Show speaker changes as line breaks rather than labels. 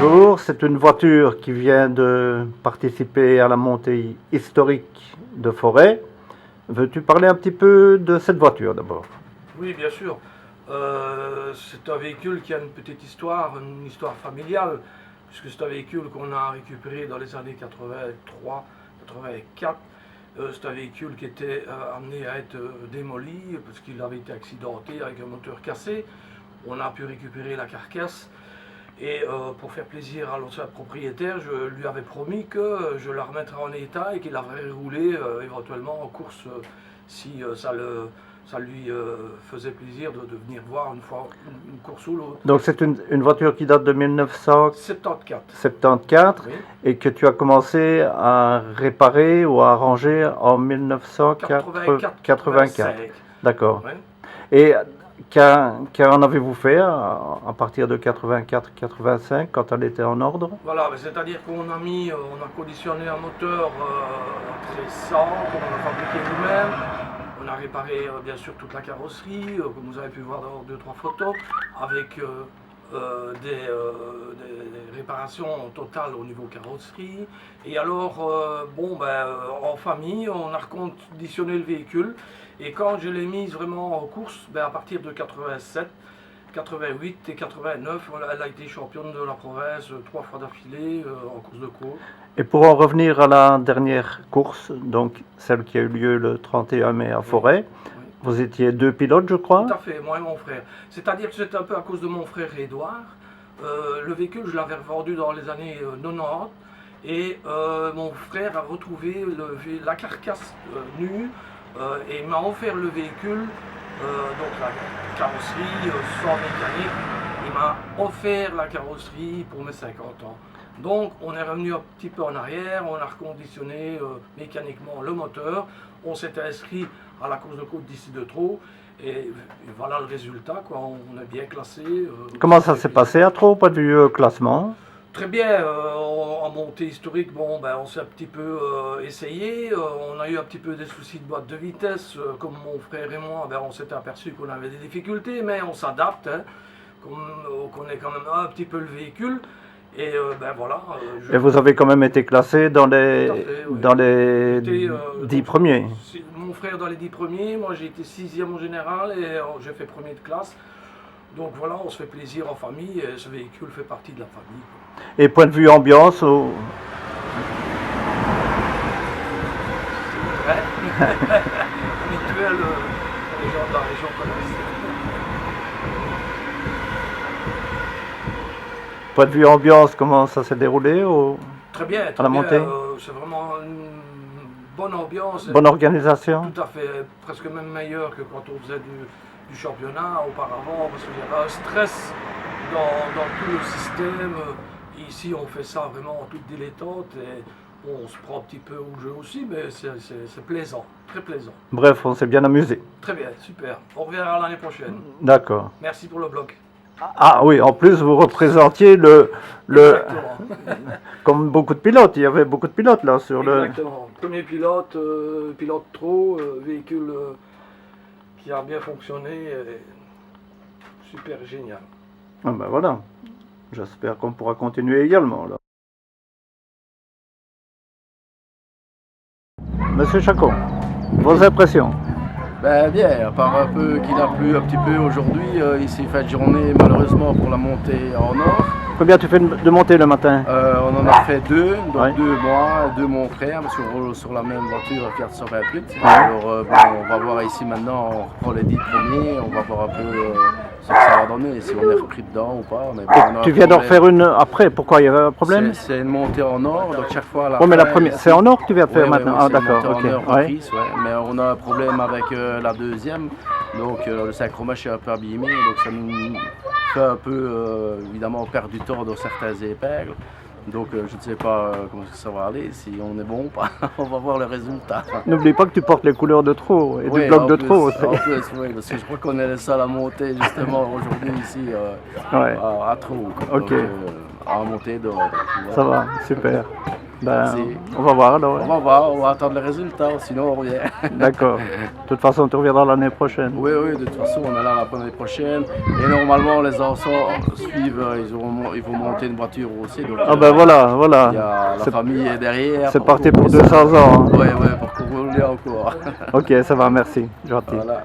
Bonjour, c'est une voiture qui vient de participer à la montée historique de Forêt. Veux-tu parler un petit peu de cette voiture d'abord?
Oui, bien sûr. C'est un véhicule qui a une petite histoire, une histoire familiale, puisque c'est un véhicule qu'on a récupéré dans les années 83, 84. C'est un véhicule qui était amené à être démoli parce qu'il avait été accidenté avec un moteur cassé. On a pu récupérer la carcasse et pour faire plaisir à l'ancien propriétaire, je lui avais promis que je la remettrais en état et qu'il la ferait rouler éventuellement en course si ça lui faisait plaisir de venir voir une fois une course ou l'autre.
Donc c'est une voiture qui date de
74.
1974
Oui.
et que tu as commencé à réparer ou à arranger en 1984. D'accord.
Oui.
Et qu'en avez-vous fait à partir de 84-85 quand elle était en ordre?
Voilà, c'est-à-dire qu'on a conditionné un moteur très simple, on l'a fabriqué nous-mêmes. On a réparé bien sûr toute la carrosserie, comme vous avez pu voir dans 2-3 photos, avec des réparations totales au niveau carrosserie. Et alors, en famille, on a reconditionné le véhicule. Et quand je l'ai mise vraiment en course, à partir de 87, 88 et 89, elle a été championne de la province 3 fois d'affilée en course de côte.
Et pour en revenir à la dernière course, donc celle qui a eu lieu le 31 mai à Forêt, oui. Vous étiez 2 pilotes, je crois?
Tout à fait, moi et mon frère. C'est-à-dire que c'est un peu à cause de mon frère Édouard. Le véhicule, je l'avais revendu dans les années 90 et mon frère a retrouvé la carcasse nue et m'a offert le véhicule, donc la carrosserie sans mécanique. Il m'a offert la carrosserie pour mes 50 ans. Donc on est revenu un petit peu en arrière, on a reconditionné mécaniquement le moteur, on s'est inscrit à la course de côte d'ici de Trot et voilà le résultat, quoi. On est bien classé.
Comment ça s'est passé à Trot, pas du classement?
Très bien, en montée historique, on s'est un petit peu essayé, on a eu un petit peu des soucis de boîte de vitesse, comme mon frère et moi, on s'était aperçu qu'on avait des difficultés, mais on s'adapte, hein, on connaît quand même un petit peu le véhicule. Et voilà.
Et vous avez quand même été classé dans les,
oui.
dans les 10 premiers?
Mon frère dans les 10 premiers, moi j'ai été 6e en général et j'ai fait premier de classe. Donc voilà, on se fait plaisir en famille et ce véhicule fait partie de la famille.
Et point de vue ambiance
Ouais. Habituel, les gens de la région connaissent.
Point de vue ambiance, comment ça s'est déroulé
Très bien,
à la montée?
C'est vraiment une bonne ambiance.
Bonne organisation?
Tout à fait, presque même meilleure que quand on faisait du championnat auparavant, parce qu'il y avait un stress dans tout le système. Ici, on fait ça vraiment en toute dilettante et on se prend un petit peu au jeu aussi, mais c'est plaisant, très plaisant.
Bref, on s'est bien amusé.
Très bien, super. On reverra l'année prochaine.
D'accord.
Merci pour le blog.
Ah oui, en plus vous représentiez le comme beaucoup de pilotes, il y avait beaucoup de pilotes là sur le...
Exactement. Premier pilote, pilote Trot, véhicule qui a bien fonctionné, super génial.
Ah ben voilà, j'espère qu'on pourra continuer également là. Monsieur Chacon, vos impressions?
Bien, à part un peu qu'il a plu un petit peu aujourd'hui, ici fin de journée malheureusement pour la montée en or.
Combien tu fais de montée le matin?
On en a fait 2, donc
Ouais.
2 moi, 2 mon frère, parce qu'on roule sur la même voiture 428.
Ouais.
Alors on va voir ici maintenant, on reprend les 10 premiers, on va voir un peu ce que ça va donner, si on est repris dedans ou pas.
Tu viens d'en refaire une après, pourquoi il y avait un problème?
C'est une montée en or, donc chaque fois à la
Oui, mais la
fin,
première, c'est en or que tu viens de faire maintenant? Ah
c'est une
d'accord,
montée
ok.
en or
Ouais.
reprise, ouais. Mais on a un problème avec la deuxième, donc le synchromètre est un peu abîmé, donc ça nous fait un peu évidemment perdre du temps dans certaines épingles. Donc je ne sais pas comment ça va aller, si on est bon ou pas, on va voir le résultat.
N'oublie pas que tu portes les couleurs de Trot et
Oui,
du bloc de
plus,
Trot aussi.
en plus, oui, parce que je crois qu'on est les seuls à monter justement aujourd'hui ici
Ouais.
à Trot.
Ok.
Donc, à monter dehors.
Ça va, super. Ben,
C'est-
on va voir alors.
On va voir, on va attendre les résultats, sinon on revient.
D'accord. De toute façon, tu reviendras l'année prochaine.
Oui, oui, de toute façon, on est là l'année prochaine. Et normalement, les enfants suivent, ils vont monter une voiture aussi. Donc,
Ah ben voilà,
il y
voilà.
a la
C'est
famille est derrière.
c'est parti pour 200 ans. Hein.
Oui, oui, pour courir encore.
Ok, ça va, merci. Gentil.
Voilà.